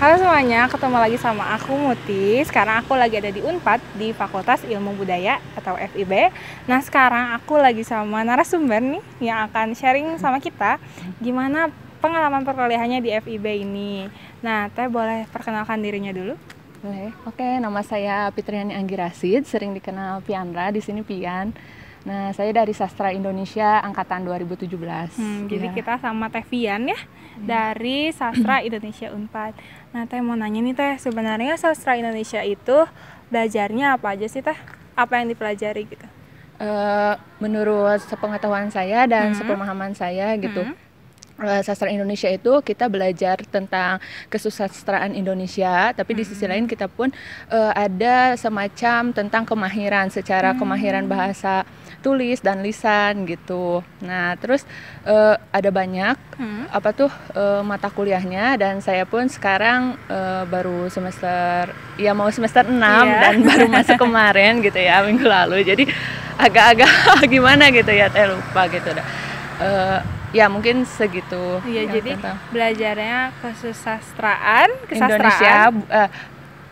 Halo semuanya, ketemu lagi sama aku Muti. Sekarang aku lagi ada di Unpad di Fakultas Ilmu Budaya atau FIB. Nah sekarang aku lagi sama narasumber nih yang akan sharing sama kita gimana pengalaman perkuliahannya di FIB ini. Nah, Teh boleh perkenalkan dirinya dulu? Boleh. Oke, nama saya Fitriani Anggirasid, sering dikenal Piandra, di sini Pian. Nah, saya dari Sastra Indonesia angkatan 2017. Jadi kita sama Teh Vian ya, dari Sastra Indonesia Unpad. Nah, Teh mau nanya nih Teh, sebenarnya Sastra Indonesia itu belajarnya apa aja sih Teh? Apa yang dipelajari gitu? Menurut sepengetahuan saya dan sepemahaman saya gitu, sastra Indonesia itu kita belajar tentang kesusastraan Indonesia, tapi di sisi lain kita pun ada semacam tentang kemahiran secara kemahiran bahasa tulis dan lisan gitu. Nah, terus ada banyak mata kuliahnya, dan saya pun sekarang baru mau semester 6 dan baru masuk kemarin gitu ya, minggu lalu. Jadi agak-agak gimana gitu ya, lupa gitu dah. Ya mungkin segitu. Iya, jadi belajarnya kesusastraan Indonesia,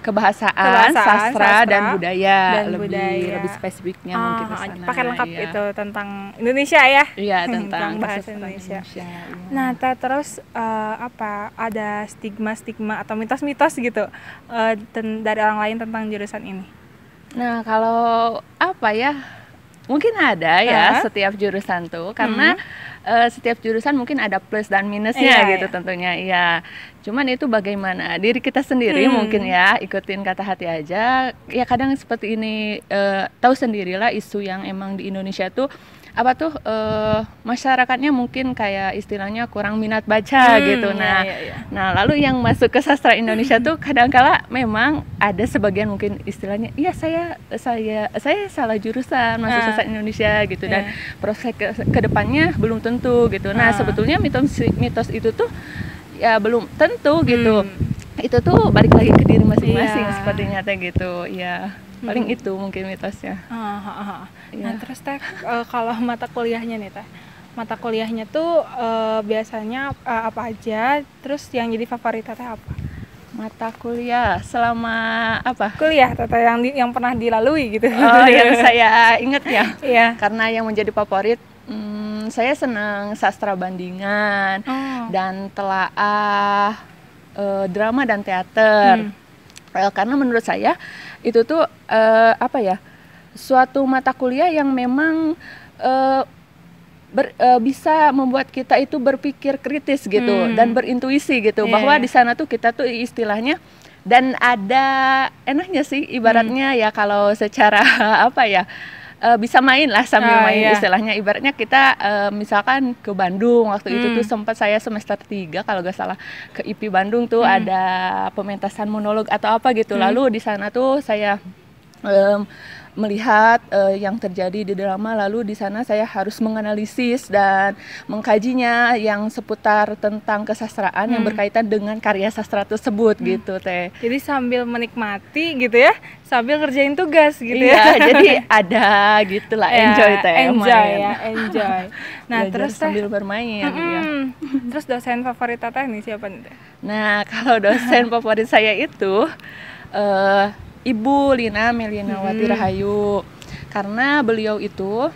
kebahasaan, sastra dan budaya, lebih spesifiknya mungkin ke sana. Pakai lengkap itu tentang Indonesia ya? Iya, tentang bahasa Indonesia. Nah, terus ada stigma-stigma atau mitos-mitos gitu dari orang lain tentang jurusan ini? Nah, kalau mungkin ada ya setiap jurusan tuh, karena setiap jurusan mungkin ada plus dan minusnya gitu tentunya. Iya. Cuman itu bagaimana diri kita sendiri mungkin ya, ikutin kata hati aja. Ya kadang seperti ini, tahu sendirilah isu yang emang di Indonesia tuh masyarakatnya mungkin kayak istilahnya kurang minat baca gitu. Nah, nah lalu yang masuk ke sastra Indonesia tuh kadang-kala memang ada sebagian mungkin istilahnya, iya saya salah jurusan masuk sastra Indonesia gitu, dan prospek ke depannya belum tentu gitu. Nah, sebetulnya mitos itu tuh ya belum tentu gitu. Itu tuh balik lagi ke diri masing-masing sepertinya gitu. Ya. Paling itu mungkin mitosnya. Nah, terus Teh, kalau mata kuliahnya nih Teh, mata kuliahnya tuh biasanya apa aja? Terus yang jadi favorit Teh apa? Mata kuliah selama kuliah Teh yang pernah dilalui gitu. Yang saya ingat ya. Iya. Karena yang menjadi favorit, saya senang sastra bandingan dan telaah, drama dan teater. Karena menurut saya itu tuh suatu mata kuliah yang memang bisa membuat kita itu berpikir kritis gitu, dan berintuisi gitu, bahwa di sana tuh kita tuh istilahnya, dan ada enaknya sih ibaratnya ya, kalau secara bisa main lah sambil main istilahnya. Ibaratnya kita misalkan ke Bandung waktu itu tuh sempat saya semester 3 kalau gak salah ke IP Bandung tuh ada pementasan monolog atau apa gitu. Lalu di sana tuh saya melihat yang terjadi di drama, lalu di sana saya harus menganalisis dan mengkajinya yang seputar tentang kesastraan yang berkaitan dengan karya sastra tersebut gitu Teh. Jadi sambil menikmati gitu ya, sambil ngerjain tugas gitu ya. Jadi ada gitulah, enjoy Teh. Enjoy. Nah, terus sambil bermain ya. Terus dosen favorit Teh nih siapa nih Teh? Nah, kalau dosen favorit saya itu Ibu Lina Melianawati Rahayu, karena beliau itu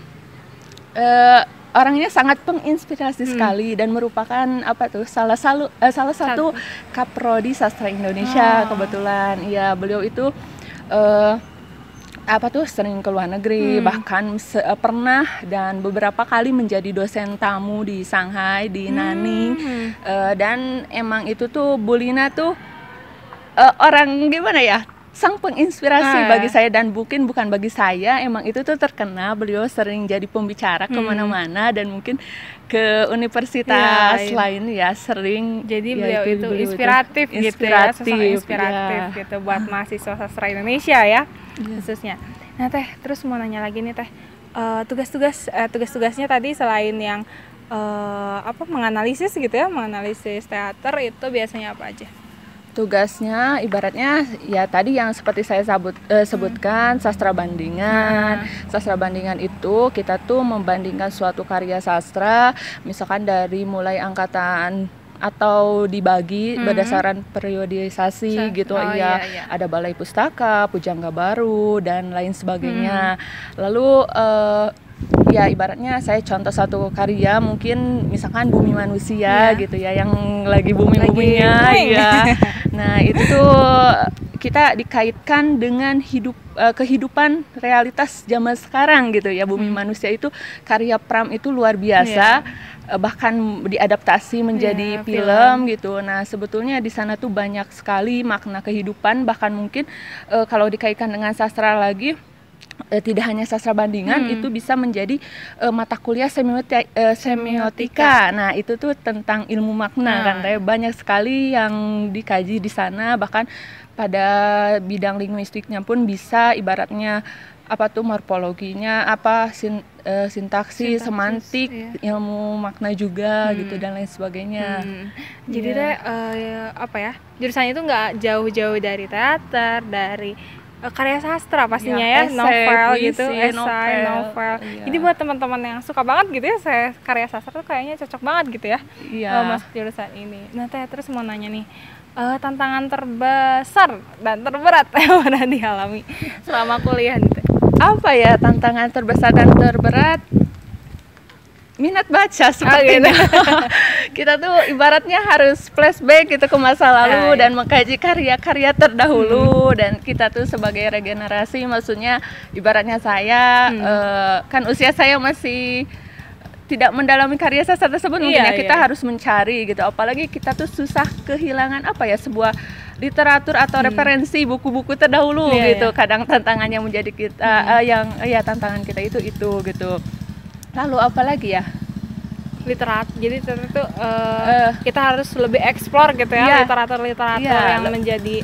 orangnya sangat menginspirasi sekali, dan merupakan salah satu kaprodi sastra Indonesia kebetulan. Ya, beliau itu sering ke luar negeri, bahkan pernah dan beberapa kali menjadi dosen tamu di Shanghai, di Nanning. Dan emang itu tuh Bu Lina tuh orang gimana ya, sang penginspirasi bagi saya, dan mungkin bukan bagi saya, emang itu tuh terkenal. Beliau sering jadi pembicara kemana-mana, dan mungkin ke universitas lain ya sering. Jadi beliau itu inspiratif gitu ya, sosok inspiratif gitu buat mahasiswa sastra Indonesia ya khususnya. Nah Teh, terus mau nanya lagi nih Teh, tugas-tugasnya tadi selain yang menganalisis gitu ya, menganalisis teater, itu biasanya apa aja? Tugasnya ibaratnya ya tadi yang seperti saya sebutkan, sastra bandingan. Sastra bandingan itu kita tuh membandingkan suatu karya sastra, misalkan dari mulai angkatan atau dibagi berdasarkan periodisasi gitu. iya. Ada balai pustaka, pujangga baru dan lain sebagainya. Lalu ya ibaratnya saya contoh satu karya, mungkin misalkan Bumi Manusia gitu ya, yang lagi booming-boomingnya ya. Nah itu tuh kita dikaitkan dengan kehidupan realitas zaman sekarang gitu ya. Bumi Manusia itu karya Pram itu luar biasa, bahkan diadaptasi menjadi film gitu. Nah sebetulnya di sana tuh banyak sekali makna kehidupan, bahkan mungkin kalau dikaitkan dengan sastra lagi, tidak hanya sastra bandingan, itu bisa menjadi mata kuliah semiotika. Nah itu tuh tentang ilmu makna kan, banyak sekali yang dikaji di sana, bahkan pada bidang linguistiknya pun bisa, ibaratnya apa tuh morfologinya, apa sintaksis, semantik, ilmu makna juga gitu dan lain sebagainya. Jadi apa ya, jurusan itu nggak jauh-jauh dari teater, dari karya sastra pastinya ya, esai, novel puisi, gitu, esai, novel. Jadi buat teman-teman yang suka banget gitu ya, karya sastra tuh kayaknya cocok banget gitu ya, masuk jurusan ini. Nah Teh, terus mau nanya nih, tantangan terbesar dan terberat yang pernah dialami selama kuliah nih Teh? Apa ya tantangan terbesar dan terberat? Minat baca sepertinya. Kita tuh ibaratnya harus flashback gitu ke masa lalu dan mengkaji karya-karya terdahulu, dan kita tuh sebagai regenerasi, maksudnya ibaratnya saya kan usia saya masih tidak mendalami karya sastra tersebut, mungkin kita harus mencari gitu, apalagi kita tuh susah kehilangan apa ya, sebuah literatur atau referensi buku-buku terdahulu gitu. Kadang tantangannya menjadi kita tantangan kita itu gitu. Lalu apa lagi ya? Jadi itu kita harus lebih eksplor gitu ya, literatur yang menjadi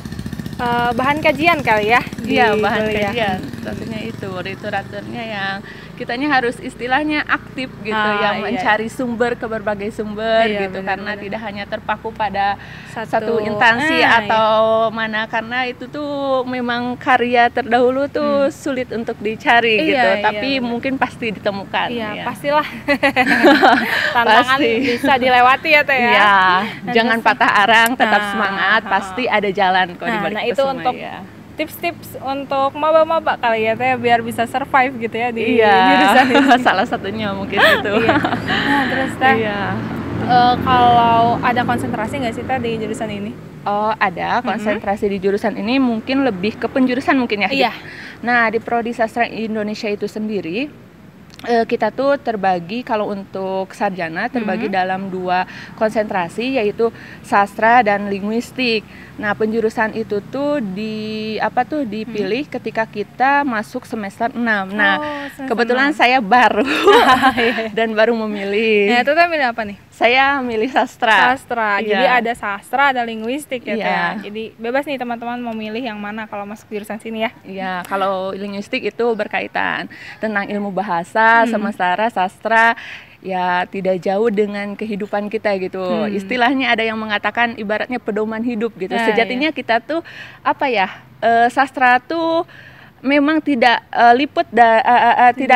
bahan kajian kali ya. Iya, bahan kajian. Tentunya itu literaturnya yang kitanya harus istilahnya aktif gitu, yang mencari sumber ke berbagai sumber gitu, karena tidak hanya terpaku pada satu instansi atau mana, karena itu tuh memang karya terdahulu tuh sulit untuk dicari gitu, tapi mungkin pasti ditemukan. Pastilah. Tantangan bisa dilewati ya Teh ya. Iya, jangan patah arang, tetap semangat, pasti ada jalan kok di balik itu semua. Untuk tips-tips untuk maba-maba kali ya Teh, biar bisa survive gitu ya di jurusan ini. Salah satunya mungkin itu. Nah terus Teh, kalau ada konsentrasi nggak sih Teh di jurusan ini? Oh ada konsentrasi di jurusan ini, mungkin lebih ke penjurusan mungkin ya. Nah di Prodi Sastra Indonesia itu sendiri, kita tuh terbagi, kalau untuk sarjana terbagi dalam 2 konsentrasi, yaitu sastra dan linguistik. Nah penjurusan itu tuh dipilih ketika kita masuk semester 6. Nah kebetulan saya baru dan baru memilih. Nah itu Teh milih apa nih? Saya milih sastra. Jadi ada sastra, ada linguistik ya Teh. Jadi bebas nih teman-teman mau milih yang mana kalau masuk jurusan sini ya. Iya, kalau linguistik itu berkaitan tentang ilmu bahasa, sementara sastra ya tidak jauh dengan kehidupan kita gitu. Istilahnya ada yang mengatakan ibaratnya pedoman hidup gitu. Sejatinya kita tuh sastra tuh memang tidak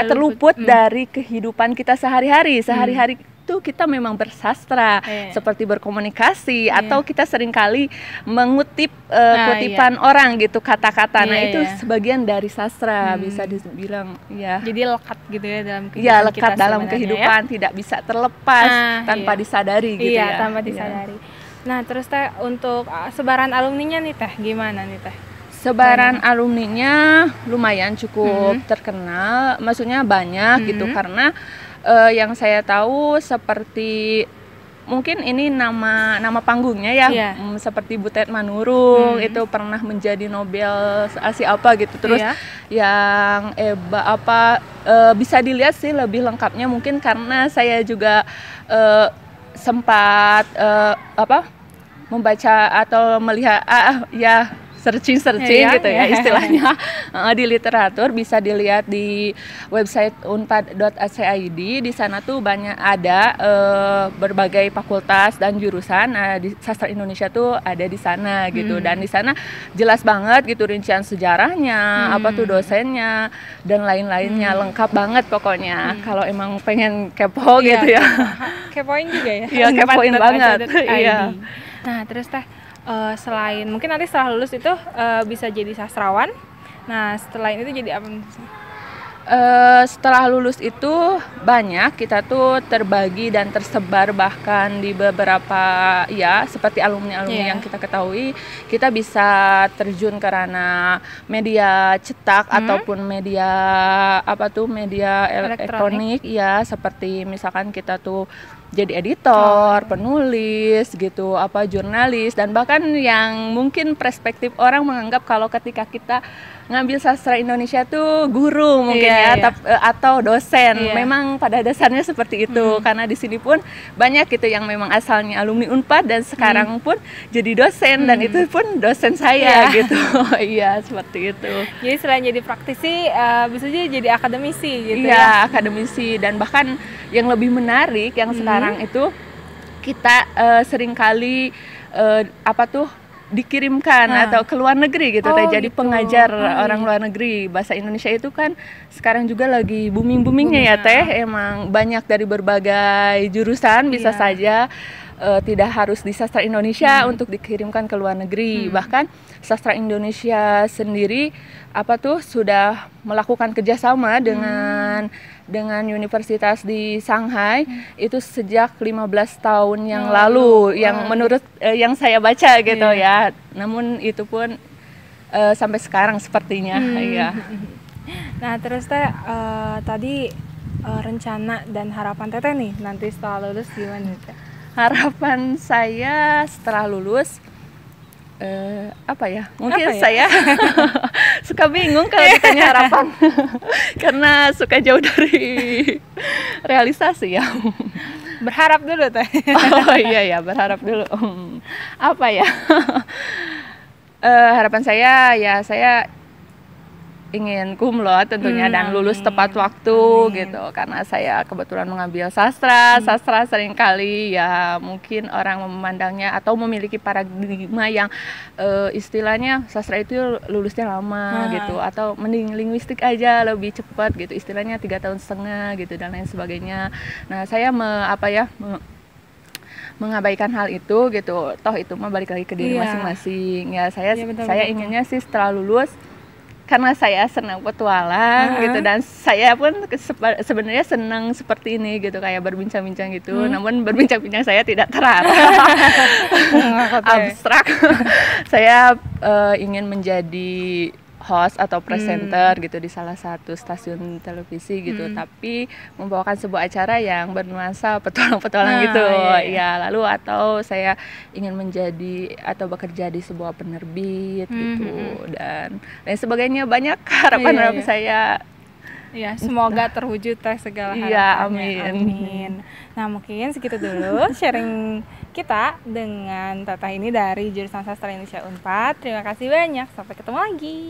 terluput dari kehidupan kita sehari-hari. Sehari-hari itu kita memang bersastra, seperti berkomunikasi, atau kita seringkali mengutip kutipan orang gitu, kata-kata. Nah itu sebagian dari sastra, bisa dibilang Jadi lekat gitu ya dalam kehidupan lekat kita dalam kehidupan, tidak bisa terlepas tanpa disadari gitu ya. Tanpa disadari. Nah terus Teh, untuk sebaran alumninya nih Teh, gimana nih Teh? Sebaran alumninya lumayan cukup terkenal, maksudnya banyak gitu, karena yang saya tahu seperti mungkin ini nama panggungnya seperti Butet Manurung, itu pernah menjadi Nobel Asia apa gitu. Terus yang bisa dilihat sih lebih lengkapnya, mungkin karena saya juga sempat membaca atau melihat searching Iya, gitu ya istilahnya. Di literatur bisa dilihat di website unpad.ac.id. Di sana tuh banyak ada berbagai fakultas dan jurusan. Nah, di sastra Indonesia tuh ada di sana gitu, dan di sana jelas banget gitu rincian sejarahnya, apa tuh dosennya dan lain-lainnya, lengkap banget pokoknya. Kalau emang pengen kepo Iya, gitu ya. kepoin juga ya. Iya, kepoin banget. Unpad.ac.id. Iya. Nah, terus teh selain mungkin nanti setelah lulus itu bisa jadi sastrawan. Nah, setelah itu jadi apa? Setelah lulus itu banyak kita tuh terbagi dan tersebar bahkan di beberapa ya seperti alumni-alumni yang kita ketahui, kita bisa terjun ke ranah media cetak ataupun media media elektronik ya, seperti misalkan kita tuh jadi editor, penulis gitu, jurnalis, dan bahkan yang mungkin perspektif orang menganggap kalau ketika kita ngambil sastra Indonesia tuh guru mungkin atau dosen. Memang pada dasarnya seperti itu, karena di sini pun banyak gitu yang memang asalnya alumni Unpad dan sekarang pun jadi dosen, dan itu pun dosen saya gitu. Iya, seperti itu. Jadi selain jadi praktisi bisa juga jadi akademisi gitu ya. Iya, akademisi, dan bahkan yang lebih menarik yang sekarang itu kita seringkali dikirimkan atau ke luar negeri gitu, jadi pengajar orang luar negeri. Bahasa Indonesia itu kan sekarang juga lagi booming-boomingnya ya Teh. Emang banyak dari berbagai jurusan bisa saja tidak harus di sastra Indonesia untuk dikirimkan ke luar negeri. Bahkan sastra Indonesia sendiri sudah melakukan kerjasama dengan universitas di Shanghai itu sejak 15 tahun yang lalu, yang menurut yang saya baca gitu ya. Namun itu pun sampai sekarang sepertinya ya. Nah, terus Teh tadi rencana dan harapan Teteh nih nanti setelah lulus gimana Teh? Harapan saya setelah lulus mungkin saya suka bingung kalau ditanya harapan karena suka jauh dari realisasi ya. Berharap dulu Teh. Oh iya, berharap dulu. Harapan saya ya, saya ingin cum laude tentunya dan lulus tepat waktu gitu, karena saya kebetulan mengambil sastra seringkali ya mungkin orang memandangnya atau memiliki paradigma yang istilahnya sastra itu lulusnya lama gitu, atau mending linguistik aja lebih cepat gitu, istilahnya 3,5 tahun gitu dan lain sebagainya. Nah, saya mengabaikan hal itu gitu, toh itu mah balik lagi ke diri masing-masing ya. Saya inginnya sih setelah lulus, karena saya senang petualang gitu, dan saya pun sebenarnya senang seperti ini gitu, kayak berbincang-bincang gitu. Namun berbincang-bincang saya tidak terarah abstrak. Saya ingin menjadi host atau presenter gitu di salah satu stasiun televisi gitu, tapi membawakan sebuah acara yang bernuansa petualang-petualang gitu. Ya, lalu atau saya ingin menjadi atau bekerja di sebuah penerbit gitu dan lain sebagainya. Banyak harapan saya. Ya, semoga terwujud segala harapannya. Iya, amin. Nah, mungkin segitu dulu sharing kita dengan Teteh ini dari jurusan Sastra Indonesia Unpad. Terima kasih banyak. Sampai ketemu lagi.